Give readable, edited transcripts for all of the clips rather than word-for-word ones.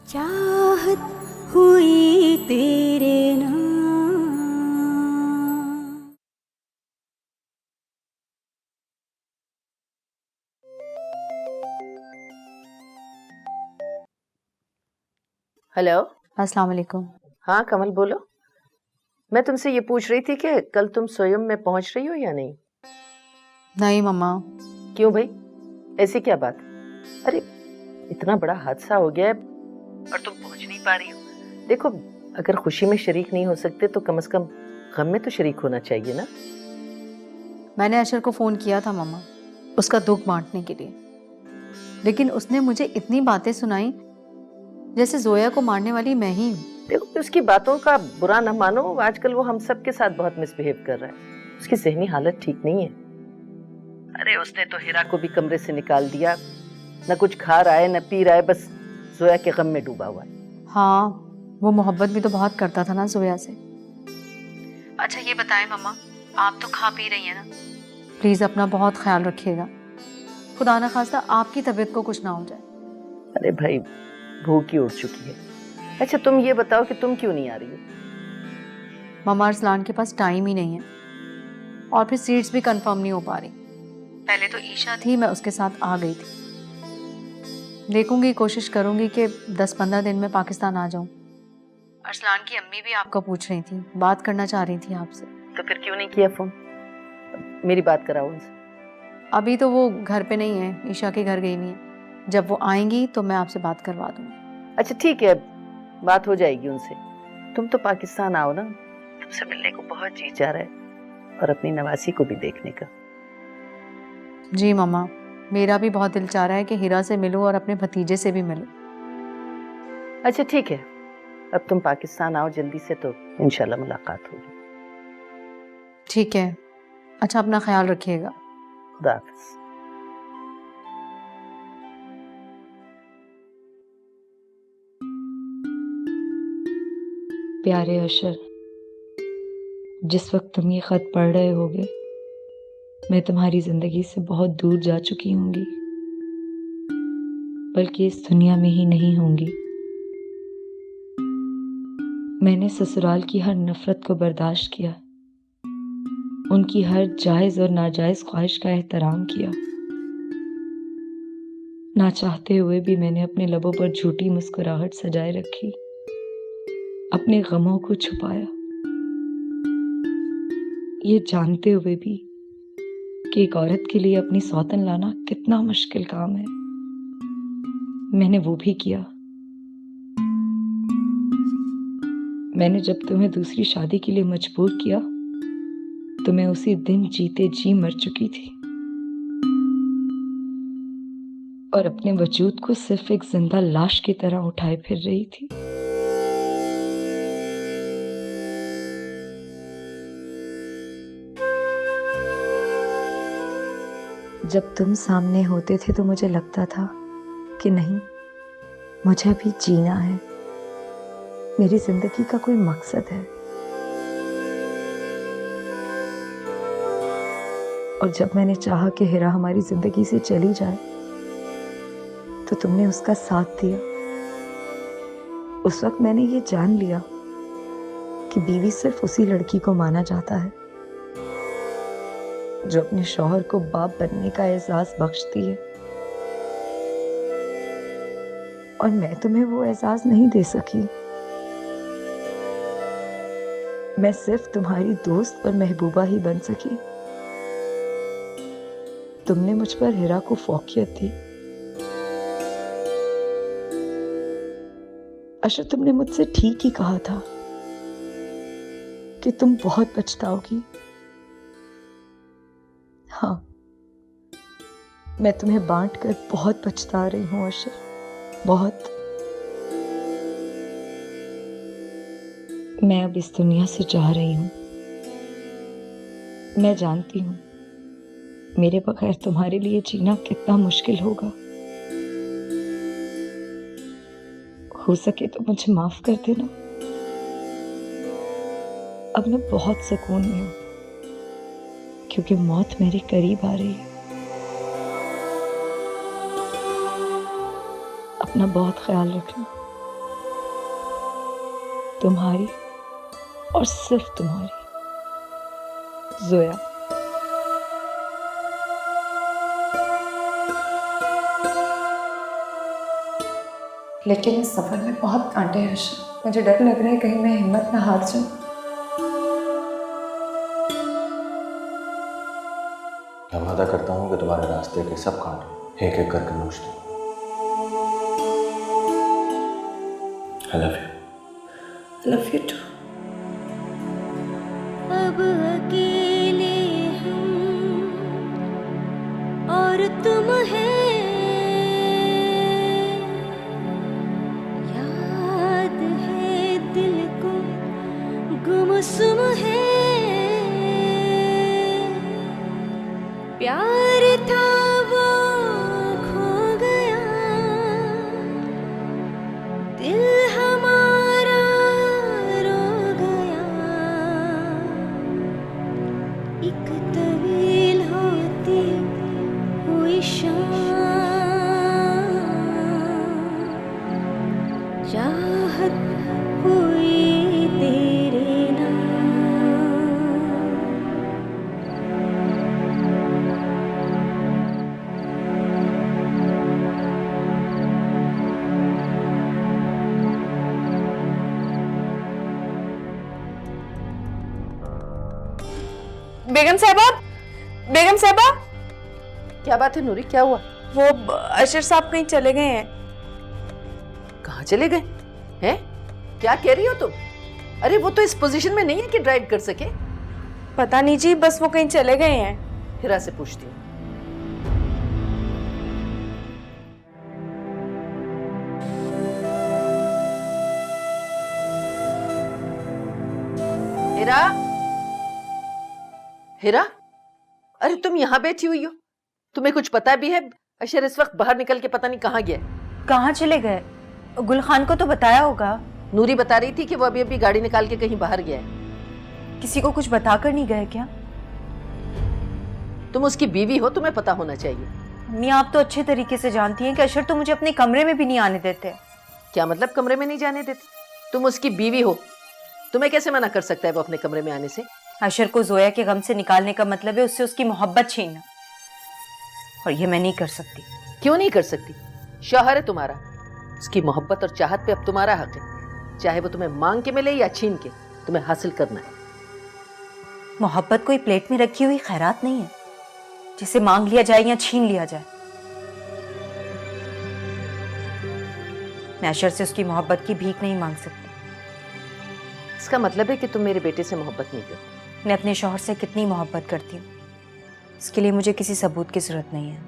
चाहत हुई तेरे नाम। हेलो। अस्सलाम वालेकुम। हाँ कमल बोलो। मैं तुमसे ये पूछ रही थी कि कल तुम स्वयं में पहुंच रही हो या नहीं? नहीं मम्मा। क्यों भाई, ऐसी क्या बात? अरे इतना बड़ा हादसा हो गया है और तुम पहुंच नहीं पा रही हो। देखो, अगर खुशी में शरीक नहीं हो सकते तो कम से कम गम में तो शरीक होना चाहिए ना। मैंने अशर को फ़ोन किया था मम्मा, उसका दुख बांटने के लिए, लेकिन उसने मुझे इतनी बातें सुनाई जैसे जोया को मारने वाली मैं ही हूँ। देखो, उसकी बातों का बुरा न मानो, आजकल वो हम सब के साथ बहुत मिसबिहेव कर रहा है। उसकी ज़हनी हालत ठीक नहीं है। अरे उसने तो हिरा को भी कमरे से निकाल दिया, न कुछ खा रहा है न पी रहा है, बस जोया के गम में डूबा हुआ है। हाँ, वो मोहब्बत भी तो बहुत करता था ना जोया से। अच्छा ये बताएं मम्मा, आप तो खा पी रही हैं ना? प्लीज़ अपना बहुत ख्याल रखिएगा, खुदा न खास्ता आपकी तबीयत को कुछ ना हो जाए। अरे भाई, भूख ही उठ चुकी है। अच्छा तुम ये बताओ कि तुम क्यों नहीं आ रही हो? मम्मा अरसलान के पास टाइम ही नहीं है, और फिर सीट्स भी कंफर्म नहीं हो पा रही। पहले तो ईशा थी, मैं उसके साथ आ गई थी। देखूंगी, कोशिश करूंगी कि 10-15 दिन में पाकिस्तान आ जाऊं। अरसलान की अम्मी भी आपको पूछ रही थी, बात करना चाह रही थी आपसे। तो फिर क्यों नहीं किया फोन? मेरी बात कराओ उनसे। अभी तो वो घर पे नहीं है, ईशा के घर गई हुई है। जब वो आएंगी तो मैं आपसे बात करवा दूंगी। अच्छा ठीक है, बात हो जाएगी उनसे। तुम तो पाकिस्तान आओ ना, तुमसे मिलने को बहुत जी चाह रहा है, और अपनी नवासी को भी देखने का। जी मम्मा, मेरा भी बहुत दिल चाह रहा है कि हिरा से मिलूं और अपने भतीजे से भी मिलूं। अच्छा ठीक है, अब तुम पाकिस्तान आओ जल्दी से तो इंशाल्लाह मुलाकात होगी। ठीक है, अच्छा अपना ख्याल रखिएगा। खुदा हाफिज। प्यारे अशर, जिस वक्त तुम ये खत पढ़ रहे होगे मैं तुम्हारी जिंदगी से बहुत दूर जा चुकी होंगी, बल्कि इस दुनिया में ही नहीं होंगी। मैंने ससुराल की हर नफरत को बर्दाश्त किया, उनकी हर जायज और नाजायज ख्वाहिश का एहतराम किया। ना चाहते हुए भी मैंने अपने लबों पर झूठी मुस्कुराहट सजाए रखी, अपने गमों को छुपाया, ये जानते हुए भी कि एक औरत के लिए अपनी सौतन लाना कितना मुश्किल काम है। मैंने वो भी किया। मैंने जब तुम्हें दूसरी शादी के लिए मजबूर किया तो मैं उसी दिन जीते जी मर चुकी थी, और अपने वजूद को सिर्फ एक जिंदा लाश की तरह उठाए फिर रही थी। जब तुम सामने होते थे तो मुझे लगता था कि नहीं, मुझे भी जीना है, मेरी जिंदगी का कोई मकसद है। और जब मैंने चाहा कि हिरा हमारी जिंदगी से चली जाए तो तुमने उसका साथ दिया। उस वक्त मैंने ये जान लिया कि बीवी सिर्फ उसी लड़की को माना जाता है जो अपने शौहर को बाप बनने का एहसास बख्शती है, और मैं तुम्हें वो एहसास नहीं दे सकी। मैं सिर्फ तुम्हारी दोस्त और महबूबा ही बन सकी। तुमने मुझ पर हिरा को फौकियत दी। अशर, तुमने मुझसे ठीक ही कहा था कि तुम बहुत पछताओगी। हाँ, मैं तुम्हें बांट कर बहुत पछता रही हूँ अशर, बहुत। मैं अब इस दुनिया से जा रही हूँ। मैं जानती हूँ मेरे बगैर तुम्हारे लिए जीना कितना मुश्किल होगा। हो सके तो मुझे माफ कर देना। अब मैं बहुत सुकून में हूँ क्योंकि मौत मेरे करीब आ रही है। अपना बहुत ख्याल रखना। तुम्हारी और सिर्फ तुम्हारी जोया। लेकिन इस सफर में बहुत कांटे हैं अर्शद। मुझे डर लग रहा है कहीं मैं हिम्मत ना हार जाऊं। मैं वादा करता हूँ कि तुम्हारे रास्ते के सब कांटे एक एक करके नोच दूंगा। I love you. I love you too. अब अकेले हम और तुम हैं, याद है दिल को गुमसुम है, प्यार था वो खो गया, दिल हमारा रो गया, एक तवील होती हुई शाम, चाहत हुई तेरे नाम। बेगम साहबा, बेगम साहबा, क्या बात है नूरी, क्या हुआ? वो अशर साहब कहीं चले गए हैं। कहाँ चले गए हैं? क्या कह रही हो तुम? अरे वो तो इस पोजीशन में नहीं है कि ड्राइव कर सके। पता नहीं जी, बस वो कहीं चले गए हैं। हिरा से पूछती हूँ। हिरा, हिरा, अरे तुम यहाँ बैठी हुई हो, तुम्हें कुछ पता भी है? अशर इस वक्त बाहर निकल के पता नहीं कहाँ गया है। कहाँ चले गए? गुल खान को तो बताया होगा। नूरी बता रही थी कि वो अभी अभी गाड़ी निकाल के कहीं बाहर गया है। किसी को कुछ बताकर नहीं गए क्या? तुम उसकी बीवी हो, तुम्हें पता होना चाहिए। अम्मी, आप तो अच्छे तरीके से जानती हैं कि अशर तो मुझे अपने कमरे में भी नहीं आने देते। क्या मतलब कमरे में नहीं जाने देते? तुम उसकी बीवी हो, तुम्हें कैसे मना कर सकता है वो अपने कमरे में आने से? अशर को जोया के गम से निकालने का मतलब है उससे उसकी मोहब्बत छीनना, और ये मैं नहीं कर सकती। क्यों नहीं कर सकती? शौहर है तुम्हारा, उसकी मोहब्बत और चाहत पे अब तुम्हारा हक है, चाहे वो तुम्हें मांग के मिले या छीन के, तुम्हें हासिल करना है। मोहब्बत कोई प्लेट में रखी हुई खैरात नहीं है जिसे मांग लिया जाए या छीन लिया जाए। मैं अशर से उसकी मोहब्बत की भीख नहीं मांग सकती। इसका मतलब है कि तुम मेरे बेटे से मोहब्बत नहीं करती। मैं अपने शौहर से कितनी मोहब्बत करती हूँ, इसके लिए मुझे किसी सबूत की जरूरत नहीं है।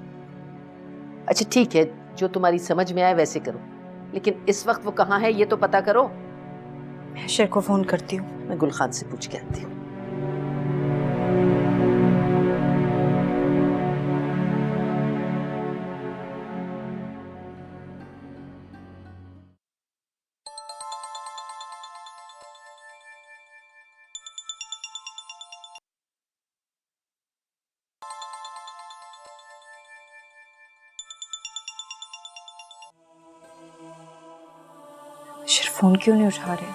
अच्छा ठीक है, जो तुम्हारी समझ में आए वैसे करो, लेकिन इस वक्त वो कहाँ है ये तो पता करो। मैं अशर को फोन करती हूँ। मैं गुल खान से पूछ के आती हूँ। अशर फोन क्यों नहीं उठा रहे?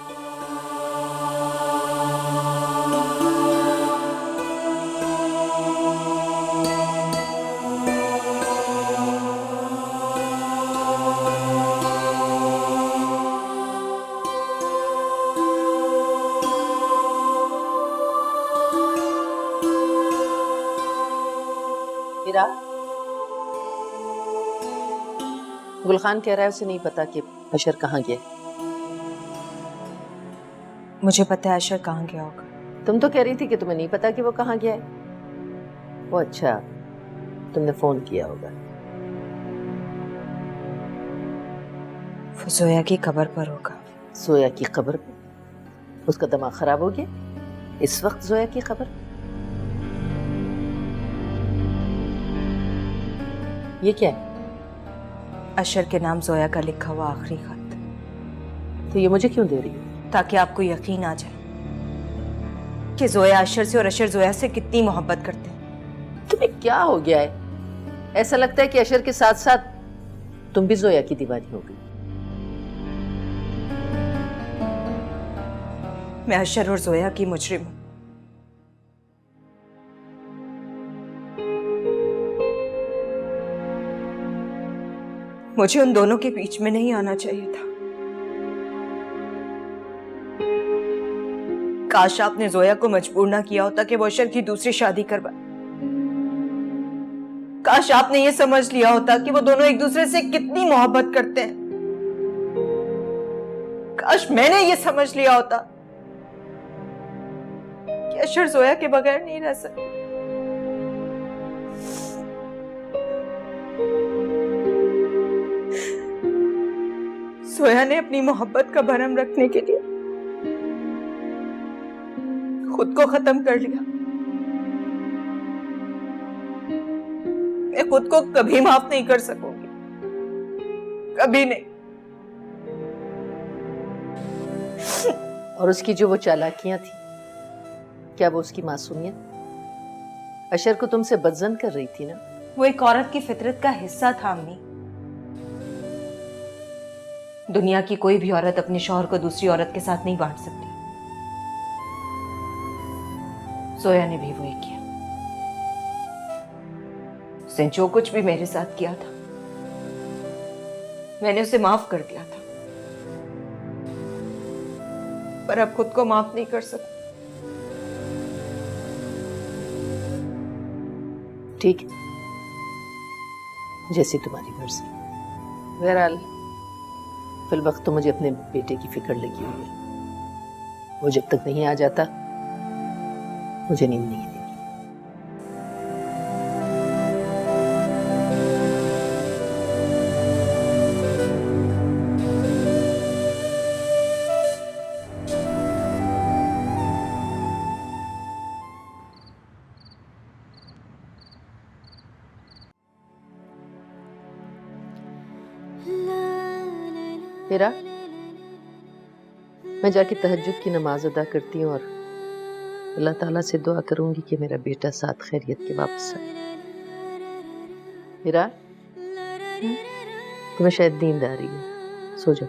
हिरा, गुल खान कह रहा है उसे नहीं पता कि अशर कहाँ गया। मुझे पता है अशर कहाँ गया होगा। तुम तो कह रही थी कि तुम्हें नहीं पता कि वो कहाँ गया है। वो अच्छा, तुमने फोन किया होगा। वो जोया की कब्र पर होगा। जोया की कब्र पे? उसका दिमाग खराब हो गया इस वक्त? जोया की कब्र? ये क्या है? अशर के नाम जोया का लिखा हुआ आखिरी खत। तो ये मुझे क्यों दे रही है? ताकि आपको यकीन आ जाए कि जोया अशर से और अशर जोया से कितनी मोहब्बत करते हैं। तुम्हें क्या हो गया है? ऐसा लगता है कि अशर के साथ साथ तुम भी जोया की दीवानी हो गई। मैं अशर और जोया की मुजरिम हूं। मुझे उन दोनों के बीच में नहीं आना चाहिए था। काश आपने जोया को मजबूर ना किया होता कि वो अशर की दूसरी शादी करवाए। काश आपने ये समझ लिया होता कि वो दोनों एक दूसरे से कितनी मोहब्बत करते हैं। काश मैंने ये समझ लिया होता कि अशर जोया के बगैर नहीं रह सकते। जोया ने अपनी मोहब्बत का भरम रखने के लिए खुद को खत्म कर लिया। मैं खुद को कभी माफ नहीं कर सकूंगी, कभी नहीं। और उसकी जो वो चालाकियां थी, क्या वो उसकी मासूमियत? अशर को तुमसे बदजन कर रही थी ना। वो एक औरत की फितरत का हिस्सा था अम्मी। दुनिया की कोई भी औरत अपने शौहर को दूसरी औरत के साथ नहीं बांट सकती। जोया ने भी वही किया। उसने जो कुछ भी मेरे साथ किया था मैंने उसे माफ कर दिया था, पर अब खुद को माफ नहीं कर सकती। ठीक है, जैसी तुम्हारी मर्जी। बहरहाल फिल वक्त तो मुझे अपने बेटे की फिक्र लगी हुई है। वो जब तक नहीं आ जाता मुझे नींद नहीं देगी। हेरा, मैं जाके तहज्जुद की नमाज अदा करती हूँ और अल्लाह ताला से दुआ करूंगी कि मेरा बेटा साथ खैरियत के वापस आए। हेरा, तुम्हें शायद नींद आ रही है, सो जाओ।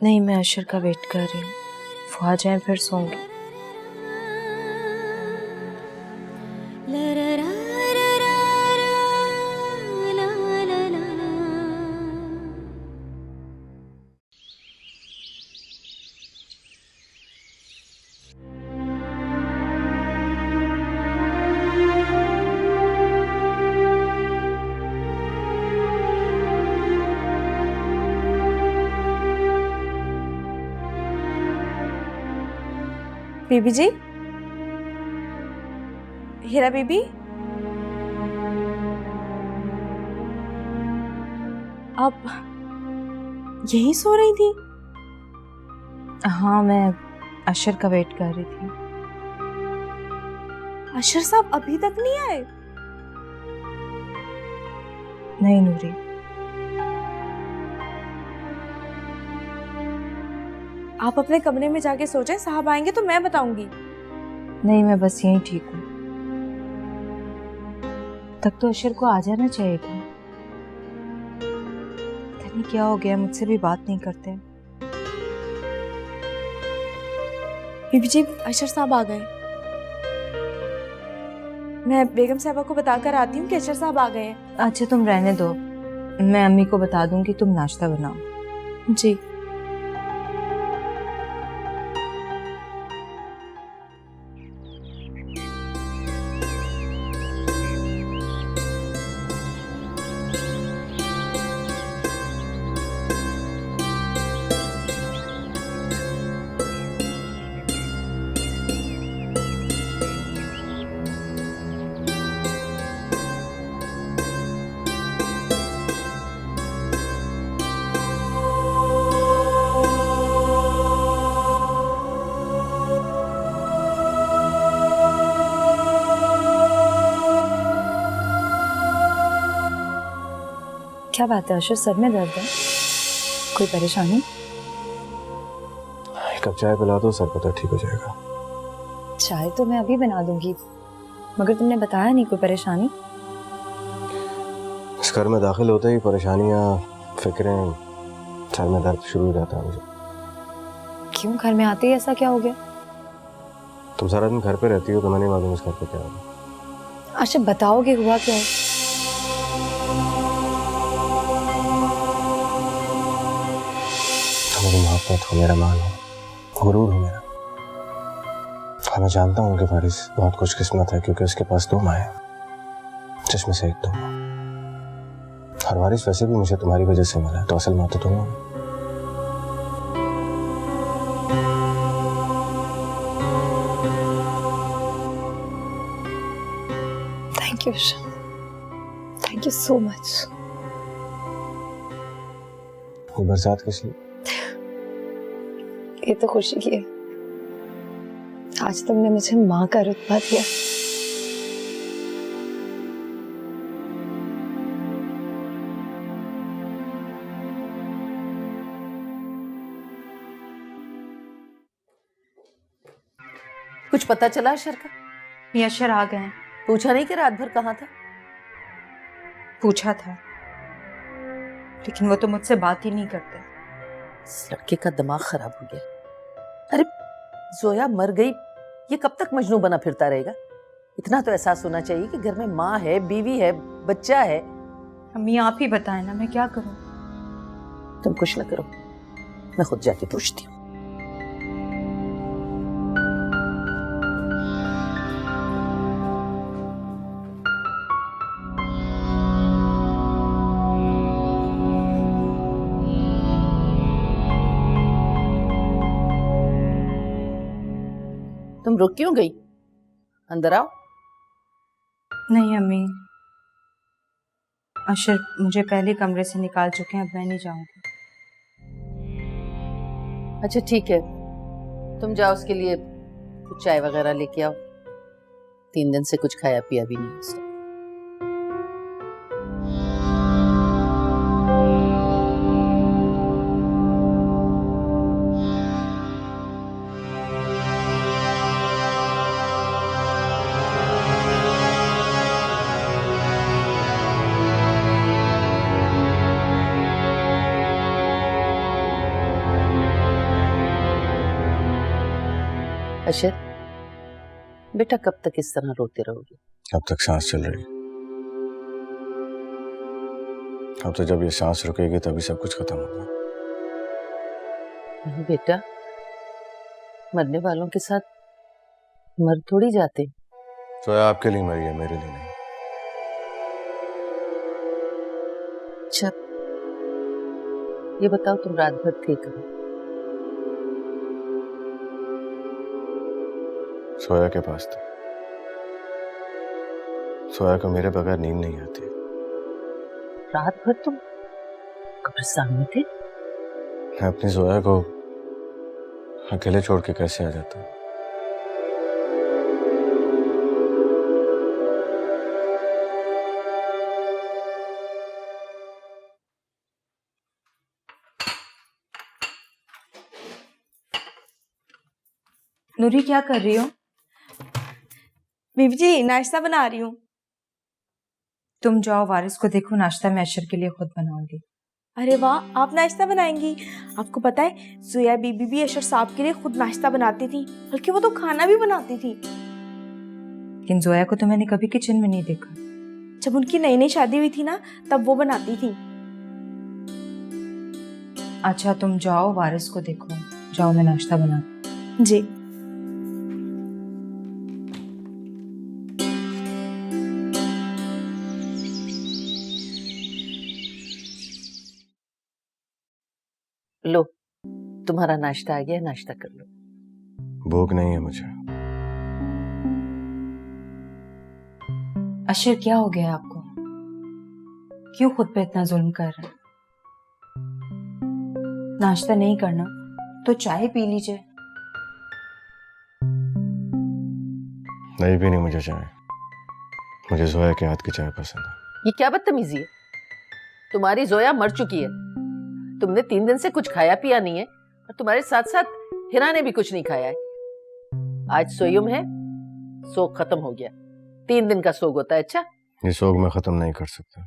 नहीं, मैं अशर का वेट कर रही हूँ। वो आ जाए फिर सोऊंगी। बीबी जी, हीरा बीबी, आप यहीं सो रही थी? हाँ, मैं अशर का वेट कर रही थी। अशर साहब अभी तक नहीं आए? नहीं नूरी, आप अपने कमरे में जाके सो जाए, साहब आएंगे तो मैं बताऊंगी। नहीं, मैं बस यहीं ठीक हूँ। तब तो अशर को आ जाना चाहिए था। पता नहीं क्या हो गया, मुझसे भी बात नहीं करते। बीबी जी, अशर साहब आ गए। मैं बेगम साहबा को बताकर आती हूँ कि अशर साहब आ गए हैं। अच्छा, तुम रहने दो, मैं अम्मी को बता दूंगी तुम नाश्ता बनाओ। जी। क्या बात है अशर, सर में दर्द है? कोई परेशानी? एक कप चाय पिला दो, सर पता ठीक हो जाएगा। चाय तो मैं अभी बना दूंगी, मगर तुमने बताया नहीं कोई परेशानी। इस घर में दाखिल होते ही परेशानियां, फिक्रें, सर में दर्द शुरू हो जाता है मुझे। क्यों, घर में आते ही ऐसा क्या हो गया? तुम सारा दिन घर पे रहती हो तो मैं नहीं मालूम इस घर पे क्या होगा। अच्छा बताओगे हुआ क्या है? तो मेरी मोहब्बत हो, मेरा मान हो, गुरूर हो मेरा। हाँ, मैं जानता हूँ कि वारिस बहुत कुछ किस्मत है क्योंकि उसके पास 2 माँ हैं, जिसमें से एक तुम हो। और वारिस वैसे भी मुझे तुम्हारी वजह से मिला, तो असल माँ तो तुम हो। Thank you Isha, thank you so much. वो बरसात किस लिए? ये तो खुशी की है, आज तुमने मुझे माँ का रुतबा दिया। कुछ पता चला अशर का? यशर आ गए हैं। पूछा नहीं कि रात भर कहाँ था? पूछा था, लेकिन वो तो मुझसे बात ही नहीं करते। इस लड़के का दिमाग खराब हो गया। अरे जोया मर गई, ये कब तक मजनू बना फिरता रहेगा? इतना तो एहसास होना चाहिए कि घर में माँ है, बीवी है, बच्चा है। अम्मी आप ही बताएं ना, मैं क्या करूं? तुम कुछ ना करो, मैं खुद जाके पूछती हूँ। तुम रुक क्यों गई? अंदर आओ। नहीं अम्मी, अशर मुझे पहले कमरे से निकाल चुके हैं, अब मैं नहीं जाऊंगी। अच्छा ठीक है, तुम जाओ, उसके लिए कुछ चाय वगैरह लेके आओ। 3 दिन से कुछ खाया पिया भी नहीं उसने। अशर बेटा, कब तक इस तरह रोते रहोगे? अब तक सांस चल रही है, अब तो जब ये सांस रुकेगी तभी सब कुछ खत्म होगा। नहीं बेटा, मरने वालों के साथ मर थोड़ी जाते। तो आपके लिए मरी है, मेरे लिए नहीं। अच्छा ये बताओ, तुम रात भर थे कहाँ? सोया के पास था। सोया को मेरे बगैर नींद नहीं आती। रात भर तुम कब्रिस्तान में थे? मैं अपनी सोया को अकेले छोड़ के कैसे आ जाता? नूरी क्या कर रही हो? बीबी जी नाश्ता बना रही हूँ। तुम जाओ, वारिस को देखो, नाश्ता मैं अशर के लिए खुद बनाऊंगी। अरे वाह, आप नाश्ता बनाएंगी? आपको पता है जोया बीबी भी अशर साहब के लिए खुद नाश्ता बनाती थी, बल्कि वो तो खाना भी बनाती थी। लेकिन जोया को तो मैंने कभी किचन में नहीं देखा। जब उनकी नई नई शादी हुई थी ना, तब वो बनाती थी। अच्छा तुम जाओ, वारिस को देखो, जाओ मैं नाश्ता बना। जी। लो, तुम्हारा नाश्ता आ गया, नाश्ता कर लो। भूख नहीं है मुझे। अशर क्या हो गया आपको? क्यों खुद पे इतना जुल्म कर रहे हैं? नाश्ता नहीं करना तो चाय पी लीजिए। नहीं पीनी मुझे चाय, मुझे जोया के हाथ की चाय पसंद है। ये क्या बदतमीजी है? तुम्हारी जोया मर चुकी है, तुमने 3 दिन से कुछ खाया पिया नहीं है, और तुम्हारे साथ साथ हिरा ने भी कुछ नहीं खाया है। आज सोयुम है, सोग खत्म हो गया। 3 दिन का सोग होता है। अच्छा, ये सोग मैं खत्म नहीं कर सकता।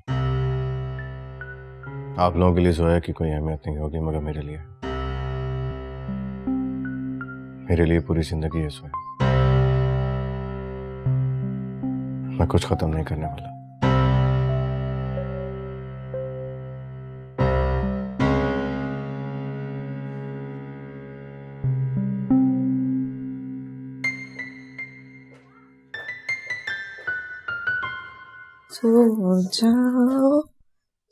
आप लोगों के लिए जोया की कोई अहमियत नहीं होगी, मगर मेरे लिए मेरे लिए पूरी जिंदगी है सोया। मैं कुछ खत्म नहीं करने वाला। सो जाओ,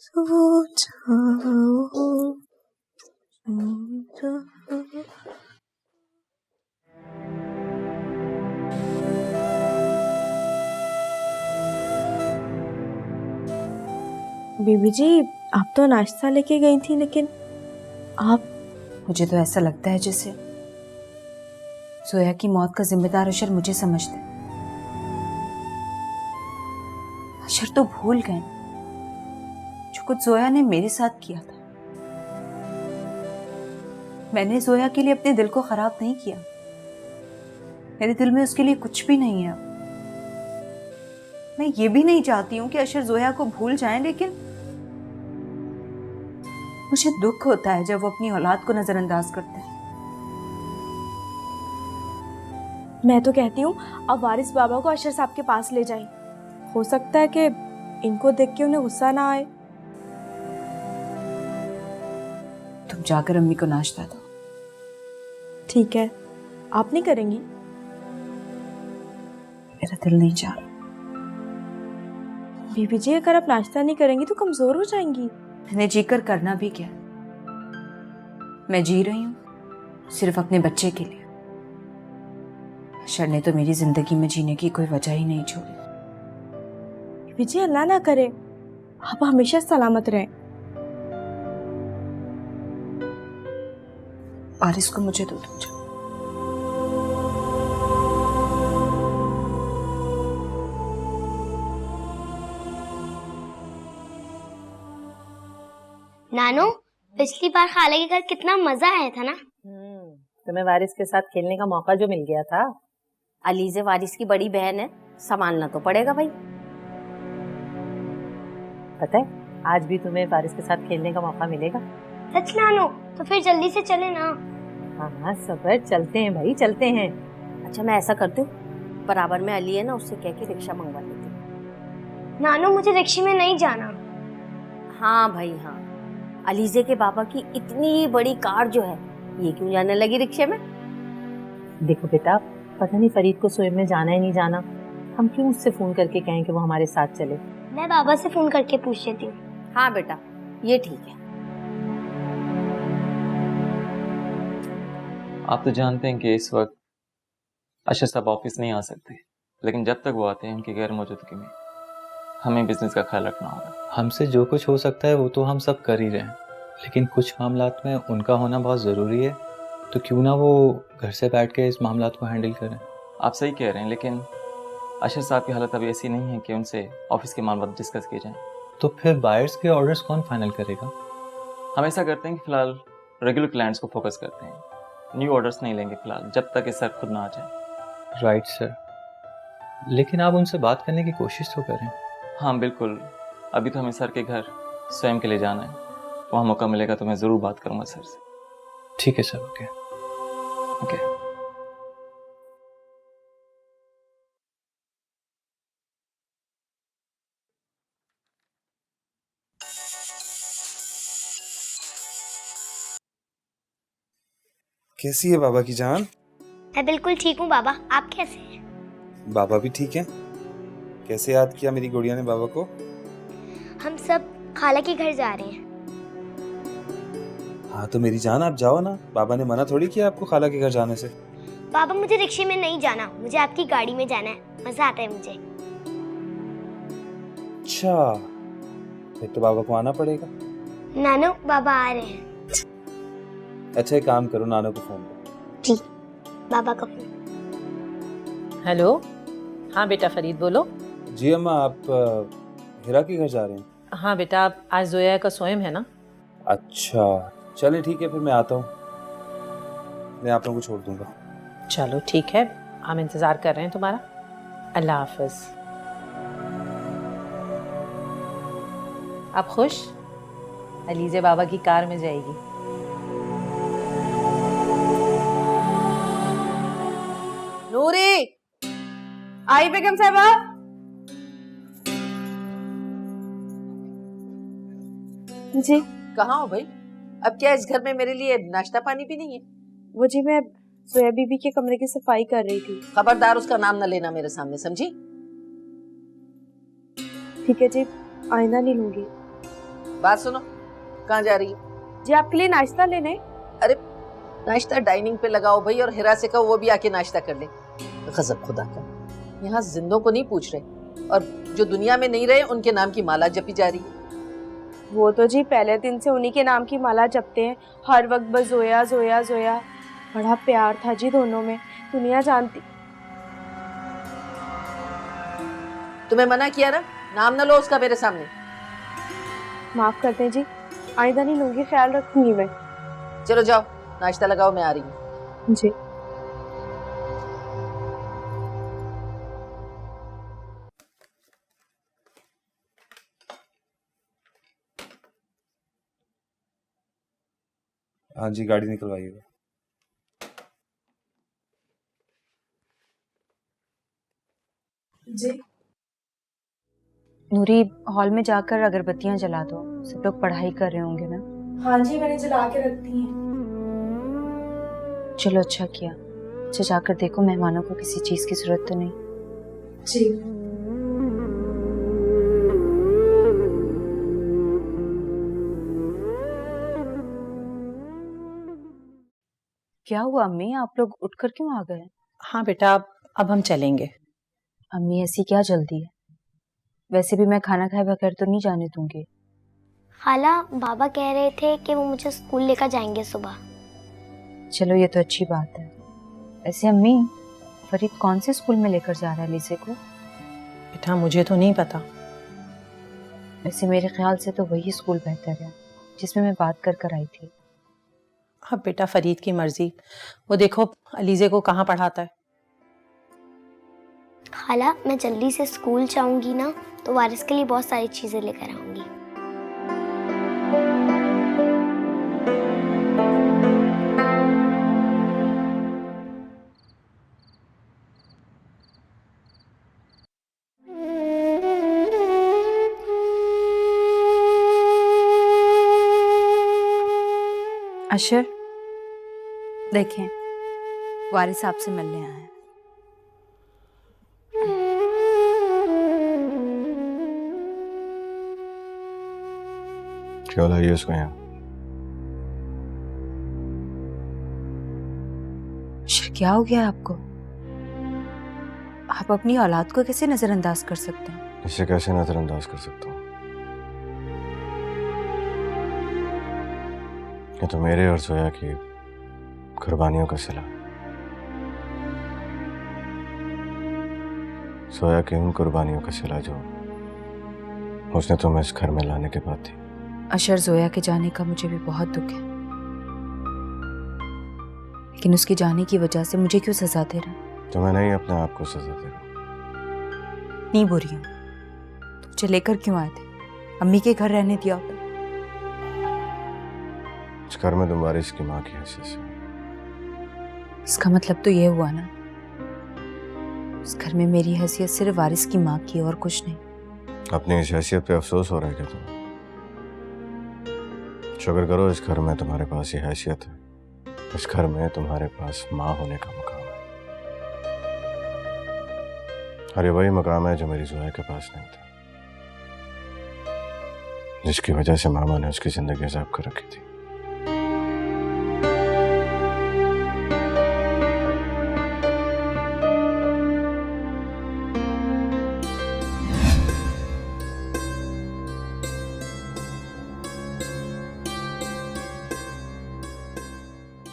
सो जाओ, सो जाओ। बीबी जी, आप तो नाश्ता लेके गई थी, लेकिन आप... मुझे तो ऐसा लगता है जैसे जोया की मौत का जिम्मेदार अशर मुझे समझते। अशर तो भूल गए जो कुछ जोया ने मेरे साथ किया था। मैंने जोया के लिए अपने दिल को खराब नहीं किया। मेरे दिल में उसके लिए कुछ भी नहीं है। मैं ये भी नहीं चाहती हूँ कि अशर जोया को भूल जाएं, लेकिन मुझे दुख होता है जब वो अपनी औलाद को नजरअंदाज करते हैं। मैं तो कहती हूँ अब वारिस बाबा को अशर साहब के पास ले जाएं। हो सकता है कि इनको देख के उन्हें गुस्सा ना आए। तुम जाकर अम्मी को नाश्ता दो। ठीक है, आप नहीं करेंगी? मेरा दिल नहीं चाह रहा। बीबी जी, अगर आप नाश्ता नहीं करेंगी तो कमजोर हो जाएंगी। मैंने जीकर करना भी क्या? मैं जी रही हूँ सिर्फ अपने बच्चे के लिए। अशर ने तो मेरी जिंदगी में जीने की कोई वजह ही नहीं छोड़ी। बीबी जी, अल्लाह ना करे आप हमेशा सलामत रहें। वारिस को मुझे दो तुम जाओ। नानू, पिछली बार खाला के घर कितना मजा आया था ना। तुम्हें वारिस के साथ खेलने का मौका जो मिल गया था। अलीज़े वारिस की बड़ी बहन है, संभालना तो पड़ेगा भाई। पता है, आज भी तुम्हें वारिस के साथ खेलने का मौका मिलेगा। सच नानू? तो फिर जल्दी से चले ना। हाँ हाँ सबर, चलते हैं भाई, चलते हैं। अच्छा, मैं ऐसा करती हूँ, बराबर में अली है ना, उससे कह के रिक्शा मंगवा लेती हूँ। नानू, मुझे रिक्शे में नहीं जाना। हाँ भाई हाँ, अलीज़े के बाबा की इतनी बड़ी कार जो है, ये क्यों जाने लगी रिक्शे में? देखो बेटा, पता नहीं फरीद को सोएब में जाना है नहीं जाना। हम क्यों उससे फोन करके कहें कि वो हमारे साथ चले? मैं बाबा से फोन करके पूछ लेती हूँ। हाँ बेटा, ये ठीक है। आप तो जानते हैं कि इस वक्त अशर साहब ऑफिस नहीं आ सकते, लेकिन जब तक वो आते हैं उनकी गैर मौजूदगी में हमें बिजनेस का ख्याल रखना होगा। हमसे जो कुछ हो सकता है वो तो हम सब कर ही रहे हैं, लेकिन कुछ मामलात में उनका होना बहुत ज़रूरी है, तो क्यों ना वो घर से बैठ के इस मामलात को हैंडल करें। आप सही कह रहे हैं, लेकिन अशर साहब की हालत अभी ऐसी नहीं है कि उनसे ऑफिस के मामला डिस्कस किए जाएं। तो फिर बायर्स के ऑर्डर्स कौन फाइनल करेगा? हम ऐसा करते हैं कि फ़िलहाल रेगुलर क्लाइंट्स को फोकस करते हैं। न्यू ऑर्डर्स नहीं लेंगे फ़िलहाल, जब तक ये सर खुद ना आ जाए। राइट सर, लेकिन आप उनसे बात करने की कोशिश तो करें। हाँ बिल्कुल, अभी तो हमें सर के घर स्वयं के लिए जाना है। वहाँ मौका मिलेगा तो मैं ज़रूर बात करूँगा सर से। ठीक है सर, ओके ओके। कैसी है बाबा की जान? मैं बिल्कुल ठीक हूँ बाबा, आप कैसे हैं? बाबा भी ठीक है। कैसे याद किया मेरी गुड़िया ने बाबा को? हम सब खाला के घर जा रहे हैं। हाँ तो मेरी जान आप जाओ ना, बाबा ने मना थोड़ी किया आपको खाला के घर जाने से। बाबा, मुझे रिक्शे में नहीं जाना, मुझे आपकी गाड़ी में जाना है, मजा आता है मुझे। अच्छा, फिर तो बाबा को आना पड़ेगा। नानू, बाबा आ रहे हैं। अच्छा एक काम करो, नाना को फोन करो। ठीक, बाबा का फोन। हेलो, हाँ बेटा फरीद बोलो। जी अम्मा, आप हिरा के घर जा रहे हैं? हाँ बेटा, आज जोया का सोएम है ना। अच्छा चले ठीक है, फिर मैं आता हूँ, मैं आप लोगों को छोड़ दूंगा। चलो ठीक है, हम इंतजार कर रहे हैं तुम्हारा। अल्लाह हाफिज। आप खुश? अलीज़े बाबा की कार में जाएगी। आई बेगम साहबा। जी कहाँ हो भाई? अब क्या इस घर में मेरे लिए नाश्ता पानी भी नहीं है? वो जी मैं जोया बीबी के कमरे की सफाई कर रही थी। खबरदार उसका नाम न लेना मेरे सामने, समझी? ठीक है जी, आईना नहीं लूंगी। बात सुनो, कहाँ जा रही है? जी आपके लिए नाश्ता लेने। अरे नाश्ता डाइनिंग पे लगाओ भाई, और हिरा से कहो वो भी आके नाश्ता कर ले। गजब खुदा का, यहाँ जिंदों को नहीं पूछ रहे, और जो दुनिया में नहीं रहे उनके नाम की माला जपी जा रही है। वो तो जी पहले दिन से उन्हीं के नाम की माला जपते हैं, हर वक्त बस जोया जोया जोया। बड़ा प्यार था जी दोनों में, दुनिया जानती। तुम्हें मना किया ना, नाम न लो उसका मेरे सामने। माफ करते हैं जी, आइंदा नहीं लूंगी, ख्याल रखूंगी मैं। चलो जाओ नाश्ता लगाओ, मैं आ रही हूँ। जी हाँ जी, गाड़ी निकलवाइएगा। जी नूरी, हॉल में जाकर अगरबत्तियां जला दो, सब लोग पढ़ाई कर रहे होंगे ना। हाँ जी, मैंने जला के रख दी हैं। चलो अच्छा किया। अच्छा जाकर देखो मेहमानों को किसी चीज की जरूरत तो नहीं। जी क्या हुआ अम्मी, आप लोग उठकर क्यों आ गए? हाँ बेटा, अब हम चलेंगे। अम्मी ऐसी क्या जल्दी है? वैसे भी मैं खाना खाए बगैर तो नहीं जाने दूंगी। खाला, बाबा कह रहे थे कि वो मुझे स्कूल लेकर जाएंगे सुबह। चलो ये तो अच्छी बात है। वैसे अम्मी, फरीद कौन से स्कूल में लेकर जा रहा है लीसे को? बेटा मुझे तो नहीं पता। वैसे मेरे ख्याल से तो वही स्कूल बेहतर है जिसमें मैं बात कर आई थी। अब बेटा फरीद की मर्जी, वो देखो अलीजे को कहाँ पढ़ाता है। खाला, मैं जल्दी से स्कूल जाऊंगी ना तो वारिस के लिए बहुत सारी चीजें लेकर आऊंगी। अशर, देखें वारिस आपसे मिलने आए हैं। क्यों लाइए उसको यहाँ? अशर क्या हो गया आपको? आप अपनी औलाद को कैसे नजरअंदाज कर सकते हैं? इसे कैसे नजरअंदाज कर सकता हूँ? ये तो मेरे और सोया की कुर्बानियों का सिला। सोया की उन कुर्बानियों का सिला जो उसने तुम्हें इस घर में लाने के बाद थी। अशर, जोया के जाने का मुझे भी बहुत दुख है, लेकिन उसके जाने की वजह से मुझे क्यों सजा दे रहा? तुम्हें नहीं, अपने आप को सजा दे रहा। नहीं बुरी हूं, तो मुझे लेकर क्यों आए थे? अम्मी के घर रहने दिया होता। इस घर में तुम वारिस की माँ की हैसियत से। इसका मतलब तो ये हुआ ना, इस घर में मेरी हैसियत सिर्फ वारिस की माँ की और कुछ नहीं। अपनी इस हैसियत पे अफसोस हो रहा है क्या तुम्हें? शुक्र करो इस घर में तुम्हारे पास ये हैसियत है, इस घर में तुम्हारे पास माँ होने का मुकाम है। और ये वही मुकाम है जो मेरी जोया के पास नहीं था, जिसकी वजह से मामा ने उसकी जिंदगी अजाब कर रखी थी।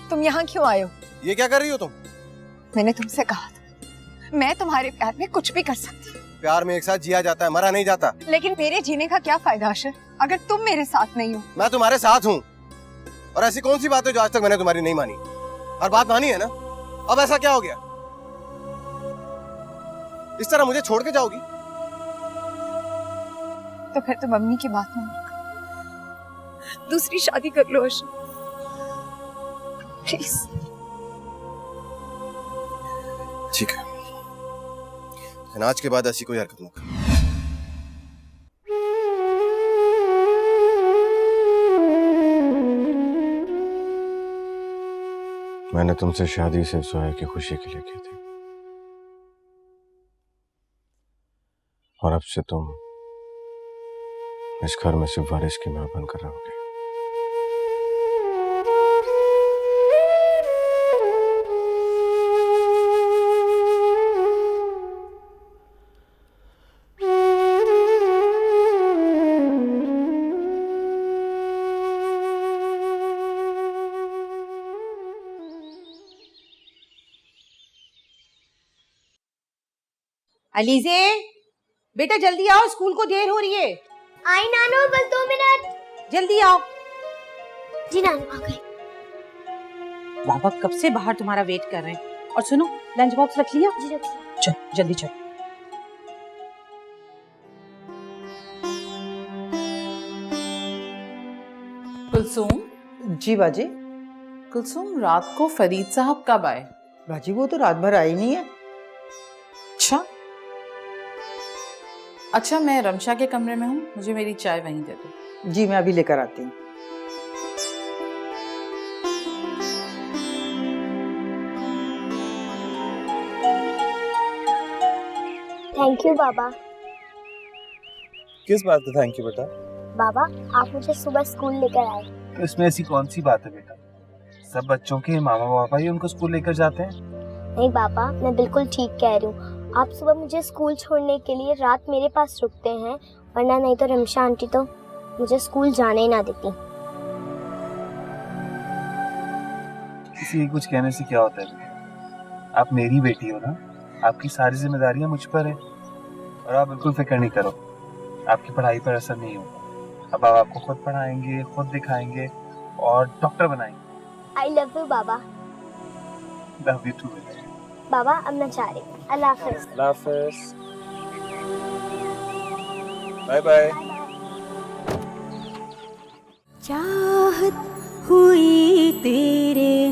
तुम यहाँ क्यों आए हो? ये क्या कर रही हो तुम? मैंने तुमसे कहा था मैं तुम्हारे प्यार में कुछ भी कर सकती हूँ। प्यार में एक साथ जिया जाता है, मरा नहीं जाता। लेकिन मेरे जीने का क्या फायदा अशर, अगर तुम मेरे साथ नहीं हो? मैं तुम्हारे साथ हूँ, और ऐसी कौन सी बात है जो आज तक मैंने तुम्हारी नहीं मानी? हर बात मानी है ना? अब ऐसा क्या हो गया? इस तरह मुझे छोड़ के जाओगी? तो फिर तुम अम्मी की बात मान, दूसरी शादी कर लो अशर, प्लीज। ठीक है, लेकिन आज के बाद ऐसी कोई हरकत मत कर। मैंने तुमसे शादी सिर्फ सोया की खुशी के लिए की थी, और अब से तुम इस घर में सिर्फ वारिस की मां बनकर रहोगे। अलीजे, बेटा जल्दी आओ, स्कूल को देर हो रही है। आई नानू, बस 2 मिनट। जल्दी आओ। जी नानू आ गई। बाबा कब से बाहर तुम्हारा वेट कर रहे हैं। और सुनो, लंच बॉक्स रख लिया? जी रख लिया। चल जल्दी चल। कुलसूम। जी बाजी। कुलसूम, रात को फरीद साहब कब आए? बाजी वो तो रात भर आई नहीं है। अच्छा, मैं रमशा के कमरे में हूँ, मुझे मेरी चाय वहीं दे दो। जी मैं अभी लेकर आती हूँ। थैंक यू बाबा। किस बात का थैंक यू बेटा? बाबा, आप मुझे सुबह स्कूल लेकर आए। इसमें ऐसी कौन सी बात है बेटा? सब बच्चों के मामा पापा ही उनको स्कूल लेकर जाते हैं। नहीं बाबा, मैं बिल्कुल ठीक कह रही हूँ। आप सुबह मुझे स्कूल छोड़ने के लिए रात मेरे पास रुकते हैं, वरना नहीं तो रमशा आंटी तो मुझे स्कूल जाने ही ना देती। किसी के कुछ कहने से क्या होता है बेटा? आप मेरी बेटी हो ना, आपकी सारी जिम्मेदारियां मुझ पर है, और आप बिल्कुल फिक्र नहीं करो, आपकी पढ़ाई पर असर नहीं होगा। अब आपको खुद पढ़ाएंगे, खुद दिखाएंगे और डॉक्टर बनाएंगे। आई लव यू बाबा। लव यू टू बेटा। बाबा, अब मैं जा रही हूँ। अल्लाह हाफिज़। अल्लाह हाफिज़। Bye bye. चाहत हुई तेरे